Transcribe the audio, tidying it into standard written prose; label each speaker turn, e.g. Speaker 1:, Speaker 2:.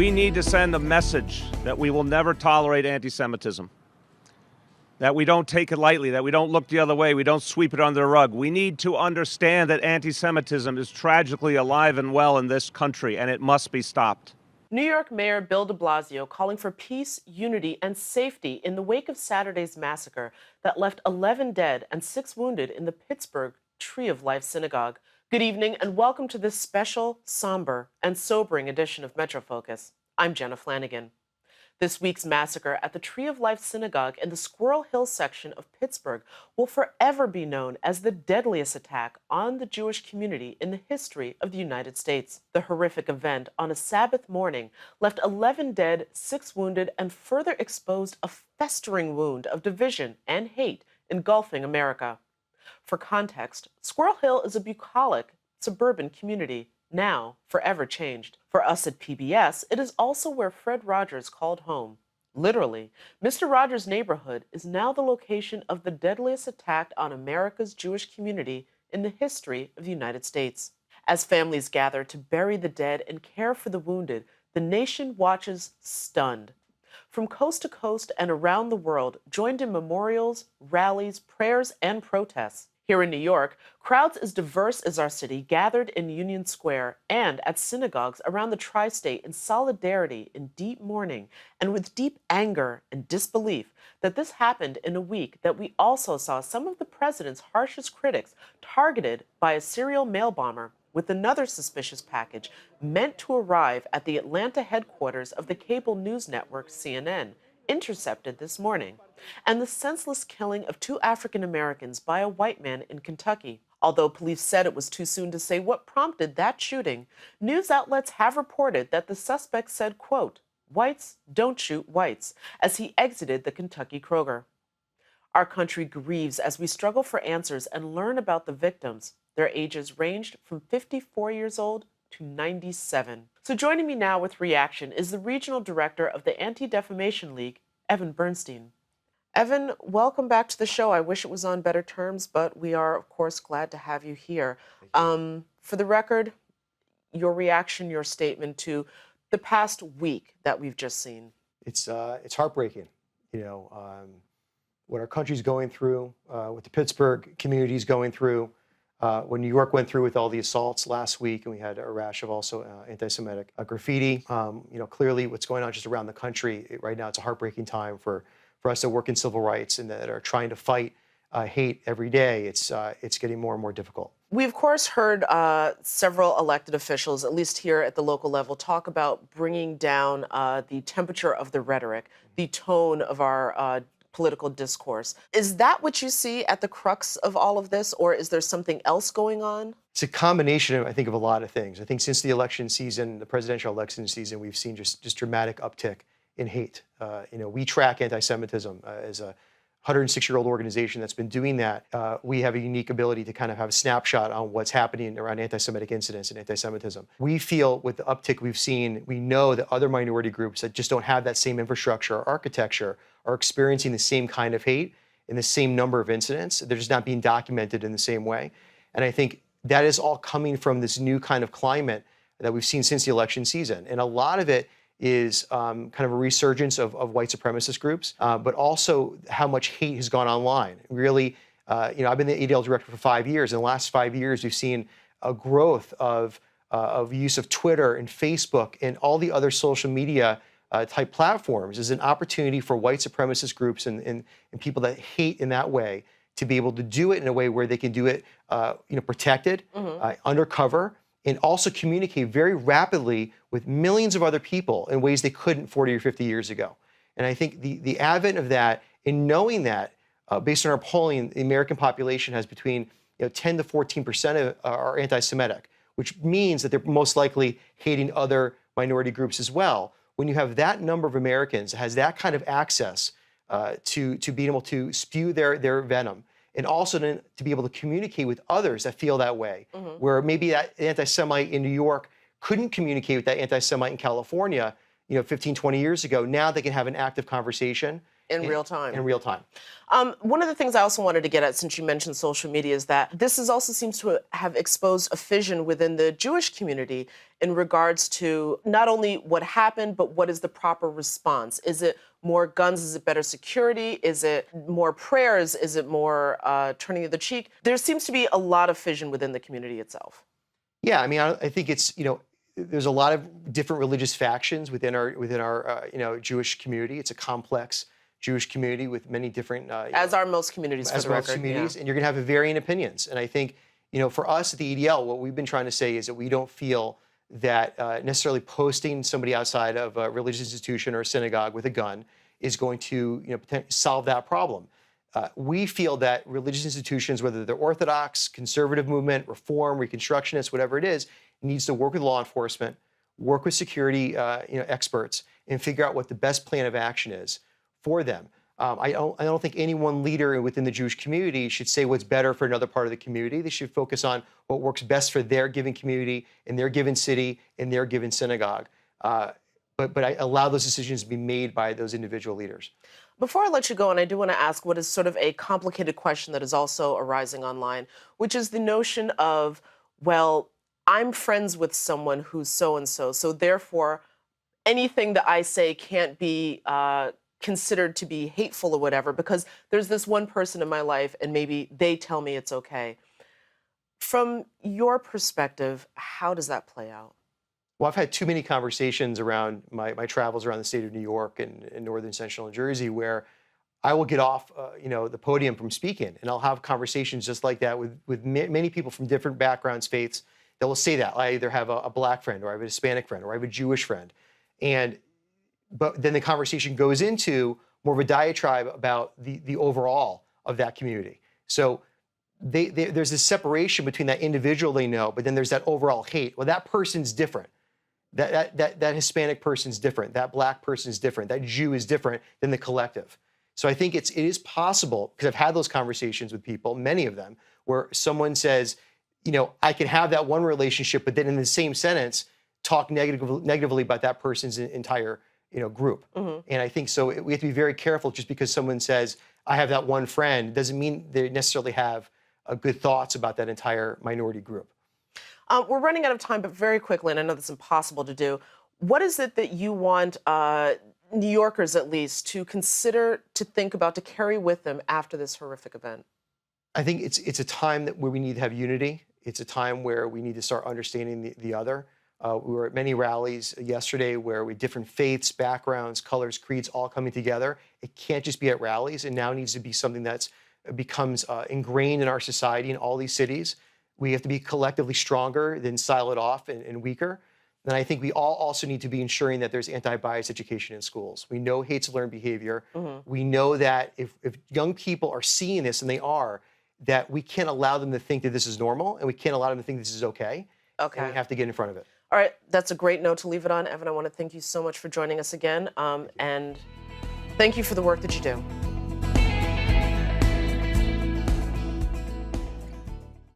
Speaker 1: We need to send a message that we will never tolerate anti-Semitism, that we don't take it lightly, that we don't look the other way, we don't sweep it under the rug. We need to understand that anti-Semitism is tragically alive and well in this country, and it must be stopped.
Speaker 2: New York Mayor Bill de Blasio calling for peace, unity, and safety in the wake of Saturday's massacre that left 11 dead and 6 wounded in the Pittsburgh Tree of Life Synagogue. Good evening and welcome to this special, somber, and sobering edition of Metro Focus. I'm Jenna Flanagan. This week's massacre at the Tree of Life Synagogue in the Squirrel Hill section of Pittsburgh will forever be known as the deadliest attack on the Jewish community in the history of the United States. The horrific event on a Sabbath morning left 11 dead, 6 wounded, and further exposed a festering wound of division and hate engulfing America. For context, Squirrel Hill is a bucolic suburban community, now forever changed. For us at PBS, it is also where Fred Rogers called home. Literally, Mr. Rogers' neighborhood is now the location of the deadliest attack on America's Jewish community in the history of the United States. As families gather to bury the dead and care for the wounded, the nation watches stunned. From coast to coast and around the world, joined in memorials, rallies, prayers, and protests. Here in New York, crowds as diverse as our city gathered in Union Square and at synagogues around the tri-state in solidarity, in deep mourning, and with deep anger and disbelief that this happened in a week that we also saw some of the president's harshest critics targeted by a serial mail bomber with another suspicious package meant to arrive at the Atlanta headquarters of the cable news network CNN, intercepted this morning, and the senseless killing of 2 African Americans by a white man in Kentucky. Although police said it was too soon to say what prompted that shooting, news outlets have reported that the suspect said, quote, "Whites don't shoot whites," as he exited the Kentucky Kroger. Our country grieves as we struggle for answers and learn about the victims. Their ages ranged from 54 years old to 97. So joining me now with reaction is the regional director of the Anti-Defamation League, Evan Bernstein. Evan, welcome back to the show. I wish it was on better terms, but we are, of course, glad to have you here. For the record, your reaction, your statement to the past week that we've just seen.
Speaker 3: It's heartbreaking, what our country's going through, what the Pittsburgh community's going through, when New York went through with all the assaults last week, and we had a rash of also anti-Semitic graffiti. Clearly what's going on just around the country right now, it's a heartbreaking time for us that work in civil rights and that are trying to fight hate every day. It's getting more and more difficult.
Speaker 2: We, of course, heard several elected officials, at least here at the local level, talk about bringing down the temperature of the rhetoric, the tone of our political discourse. Is that what you see at the crux of all of this, or is there something else going on?
Speaker 3: It's a combination, I think, of a lot of things. I think since the election season, the presidential election season, we've seen just dramatic uptick in hate. We track anti-Semitism as a 106-year-old organization that's been doing that. We have a unique ability to kind of have a snapshot on what's happening around anti-Semitic incidents and anti-Semitism. We feel with the uptick we've seen, we know that other minority groups that just don't have that same infrastructure or architecture are experiencing the same kind of hate in the same number of incidents. They're just not being documented in the same way. And I think that is all coming from this new kind of climate that we've seen since the election season. And a lot of it is kind of a resurgence of white supremacist groups, but also how much hate has gone online. Really, I've been the ADL director for 5 years. In the last 5 years, we've seen a growth of use of Twitter and Facebook and all the other social media type platforms as an opportunity for white supremacist groups and people that hate in that way to be able to do it in a way where they can do it protected, undercover, and also communicate very rapidly with millions of other people in ways they couldn't 40 or 50 years ago. And I think the advent of that, and knowing that, based on our polling, the American population has between 10 to 14% are anti-Semitic, which means that they're most likely hating other minority groups as well. When you have that number of Americans that has that kind of access to being able to spew their venom, and also to be able to communicate with others that feel that way, where maybe that anti-Semite in New York couldn't communicate with that anti-Semite in California, 15, 20 years ago. Now they can have an active conversation
Speaker 2: in real time.
Speaker 3: In real time.
Speaker 2: One of the things I also wanted to get at, since you mentioned social media, is that this also seems to have exposed a fission within the Jewish community in regards to not only what happened, but what is the proper response. Is it more guns? Is it better security? Is it more prayers? Is it more turning of the cheek? There seems to be a lot of fission within the community itself.
Speaker 3: Yeah, I mean, I think it's, there's a lot of different religious factions within our Jewish community. It's a complex Jewish community with many different
Speaker 2: as are most communities,
Speaker 3: as most communities, and you're going to have varying opinions. And I think, for us at the EDL, what we've been trying to say is that we don't feel that necessarily posting somebody outside of a religious institution or a synagogue with a gun is going to solve that problem. We feel that religious institutions, whether they're Orthodox, conservative movement, Reform, Reconstructionist, whatever it is, needs to work with law enforcement, work with security experts, and figure out what the best plan of action is for them. I don't think any one leader within the Jewish community should say what's better for another part of the community. They should focus on what works best for their given community, in their given city, in their given synagogue. But I allow those decisions to be made by those individual leaders.
Speaker 2: Before I let you go, and I do want to ask what is sort of a complicated question that is also arising online, which is the notion of, well, I'm friends with someone who's so-and-so, so therefore anything that I say can't be considered to be hateful or whatever, because there's this one person in my life and maybe they tell me it's okay. From your perspective, how does that play out?
Speaker 3: Well, I've had too many conversations around my travels around the state of New York and northern central New Jersey where I will get off the podium from speaking, and I'll have conversations just like that with many people from different backgrounds, faiths, that will say that. I either have a black friend, or I have a Hispanic friend, or I have a Jewish friend. But then the conversation goes into more of a diatribe about the overall of that community. So there's this separation between that individual they know, but then there's that overall hate. Well, that person's different. That Hispanic person's different. That black person's different. That Jew is different than the collective. So I think it is possible, because I've had those conversations with people, many of them, where someone says, I can have that one relationship, but then in the same sentence, talk negatively about that person's entire group. Mm-hmm. And I think so we have to be very careful. Just because someone says, I have that one friend, doesn't mean they necessarily have good thoughts about that entire minority group.
Speaker 2: We're running out of time, but very quickly, and I know that's impossible to do, what is it that you want New Yorkers, at least, to consider, to think about, to carry with them after this horrific event?
Speaker 3: I think it's a time where we need to have unity. It's a time where we need to start understanding the other. We were at many rallies yesterday where we different faiths, backgrounds, colors, creeds all coming together. It can't just be at rallies. It now needs to be something that's becomes ingrained in our society in all these cities. We have to be collectively stronger than silo it off and weaker. And I think we all also need to be ensuring that there's anti-bias education in schools. We know hate's a learned behavior. Mm-hmm. We know that if young people are seeing this, and they are, that we can't allow them to think that this is normal, and we can't allow them to think this is okay. Okay. And we have to get in front of it.
Speaker 2: All right, that's a great note to leave it on. Evan, I want to thank you so much for joining us again, and thank you for the work that you do.